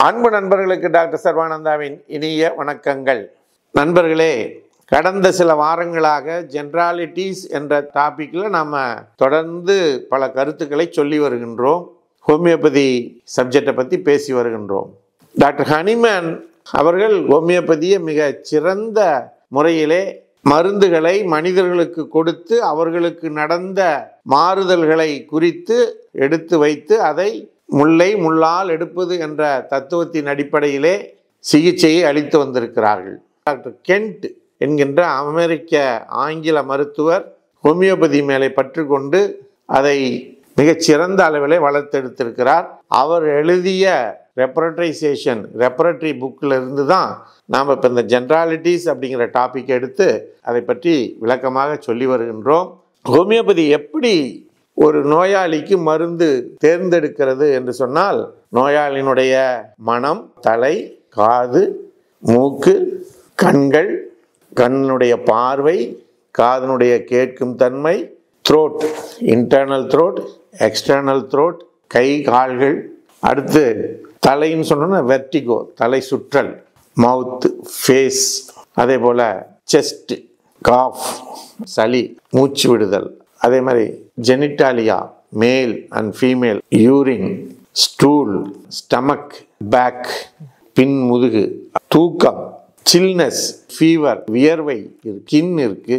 அன்பு நண்பர்களுக்கு டாக்டர் சர்வானந்தாவின் இனிய வணக்கங்கள். நண்பர்களே, கடந்த சில வாரங்களாக ஜென்ராலிட்டிஸ் என்ற டாப்பிக்கில் நாம் தொடர்ந்து பல கருத்துக்களை சொல்லி வருகின்றோம். ஹோமியோபதி சப்ஜெக்டை பற்றி பேசி வருகின்றோம். டாக்டர் ஹனிமேன் அவர்கள் ஹோமியோபதியை மிக சிறந்த முறையிலே மருந்துகளை மனிதர்களுக்கு கொடுத்து அவர்களுக்கு நடந்த மாறுதல்களை குறித்து எடுத்து வைத்து அதை முல்லை முள்ளால் எடுப்பது என்ற தத்துவத்தின் அடிப்படையிலே சிகிச்சையை அளித்து வந்திருக்கிறார்கள். டாக்டர் கென்ட் என்கின்ற அமெரிக்க ஆங்கில மருத்துவர் ஹோமியோபதி மேலே பற்று கொண்டு அதை மிகச்சிறந்த அளவிலே வளர்த்தெடுத்திருக்கிறார். அவர் எழுதிய ரெப்பரட்டரி புக்கில் இருந்து தான் நாம் இப்போ இந்த ஜென்ராலிட்டிஸ் அப்படிங்கிற டாபிக் எடுத்து அதை பற்றி விளக்கமாக சொல்லி வருகின்றோம். ஹோமியோபதி எப்படி ஒரு நோயாளிக்கு மருந்து தேர்ந்தெடுக்கிறது என்று சொன்னால், நோயாளியினுடைய மனம், தலை, காது, மூக்கு, கண்கள், கண்ணுடைய பார்வை, காதனுடைய கேட்கும் தன்மை, throat, internal throat, external throat, கை கால்கள், அடுத்து தலைன்னு சொன்னோன்னா வெர்டிகோ, தலை சுற்றல், மவுத்து, ஃபேஸ், அதே போல் செஸ்ட், காஃப், சளி, மூச்சு விடுதல், அதே மாதிரி genitalia, male and female, urine, stool, stomach, back, பின் முதுகு, தூக்கம், சில்னஸ், ஃபீவர், வியர்வை, ஸ்கின் இருக்கு.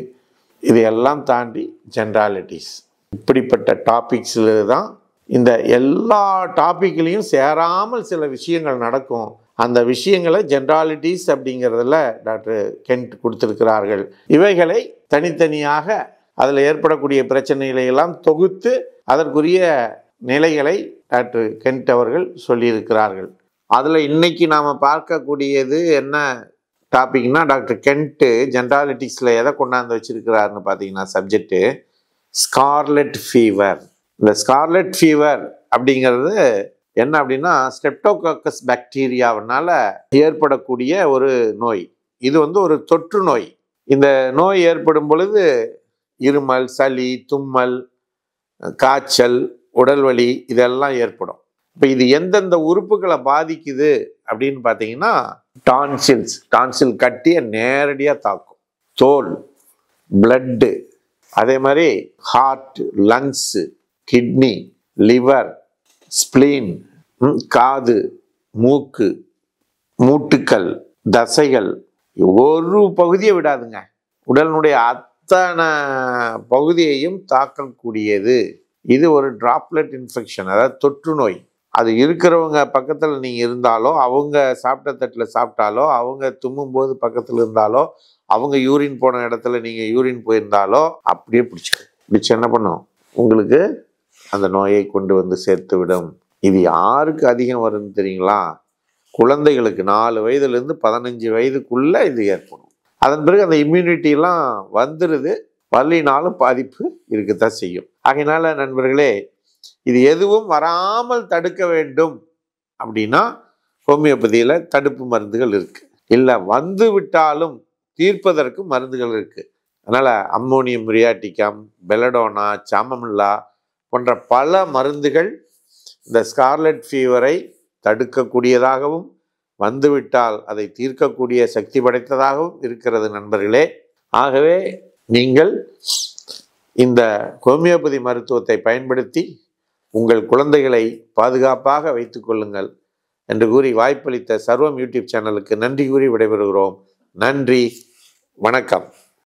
இதையெல்லாம் தாண்டி ஜென்ராலிட்டிஸ். இப்படிப்பட்ட டாபிக்ஸில் தான் இந்த எல்லா டாப்பிக்லையும் சேராமல் சில விஷயங்கள் நடக்கும். அந்த விஷயங்களை ஜென்ராலிட்டிஸ் அப்படிங்கிறதுல டாக்டர் கென்ட் கொடுத்திருக்கிறார்கள். இவைகளை தனித்தனியாக அதில் ஏற்படக்கூடிய பிரச்சனைகளை எல்லாம் தொகுத்து அதற்குரிய நிலைகளை டாக்டர் கென்ட் அவர்கள் சொல்லியிருக்கிறார்கள். அதில் இன்னைக்கு நாம் பார்க்கக்கூடியது என்ன டாபிக்னா, டாக்டர் கென்ட்டு ஜென்ராலிட்டிக்ஸில் எதை கொண்டாந்து வச்சிருக்கிறாருன்னு பார்த்தீங்கன்னா, சப்ஜெக்டு ஸ்கார்லெட் ஃபீவர். இந்த ஸ்கார்லெட் ஃபீவர் அப்படிங்கிறது என்ன அப்படின்னா, ஸ்ட்ரெப்டோகாக்கஸ் பாக்டீரியாவினால ஏற்படக்கூடிய ஒரு நோய். இது ஒரு தொற்று நோய். இந்த நோய் ஏற்படும் பொழுது இருமல், சளி, தும்மல், காய்ச்சல், உடல் வலி இதெல்லாம் ஏற்படும். இப்போ இது எந்தெந்த உறுப்புகளை பாதிக்குது அப்படின்னு பார்த்தீங்கன்னா, டான்சில் கட்டியை நேரடியாக தாக்கும், தோல், பிளட்டு, அதே மாதிரி heart, lungs, kidney, liver, spleen, காது, மூக்கு, மூட்டுக்கள், தசைகள், ஒரு பகுதியை விடாதுங்க. உடலினுடைய அத்தனை பகுதியையும் தாக்கக்கூடியது. இது ஒரு டிராப்லெட் இன்ஃபெக்ஷன், அதாவது தொற்று நோய். அது இருக்கிறவங்க பக்கத்தில் நீங்கள் இருந்தாலோ, அவங்க சாப்பிட்ட தட்டில் சாப்பிட்டாலோ, அவங்க தும்மும்போது பக்கத்தில் இருந்தாலோ, அவங்க யூரின் போன இடத்துல நீங்கள் யூரின் போயிருந்தாலோ அப்படியே பிடிச்சி என்ன பண்ணும், உங்களுக்கு அந்த நோயை கொண்டு வந்து சேர்த்து விடும். இது யாருக்கு அதிகம் வரும்னு தெரியுங்களா? குழந்தைகளுக்கு 4 வயதுலேருந்து 15 வயதுக்குள்ளே இது ஏற்படும். அதன் பிறகு அந்த இம்யூனிட்டிலாம் வந்துடுது. வரலினாலும் பாதிப்பு இருக்கத்தான் செய்யும். ஆகையினால நண்பர்களே, இது எதுவும் வராமல் தடுக்க வேண்டும் அப்படின்னா ஹோமியோபதியில் தடுப்பு மருந்துகள் இருக்குது. இல்லை வந்து விட்டாலும் தீர்ப்பதற்கு மருந்துகள் இருக்குது. அதனால் அம்மோனியம் ரியாட்டிக்கம், பெலடோனா, சாமமில்லா போன்ற பல மருந்துகள் இந்த ஸ்கார்லெட் ஃபீவரை தடுக்கக்கூடியதாகவும் வந்துவிட்டால் அதை தீர்க்கக்கூடிய சக்தி படைத்ததாகவும் இருக்கிறது நண்பர்களே. ஆகவே நீங்கள் இந்த ஹோமியோபதி மருத்துவத்தை பயன்படுத்தி உங்கள் குழந்தைகளை பாதுகாப்பாக வைத்துக் கொள்ளுங்கள் என்று கூறி வாய்ப்பளித்த சர்வம் யூடியூப் சேனலுக்கு நன்றி கூறி விடைபெறுகிறோம். நன்றி, வணக்கம்.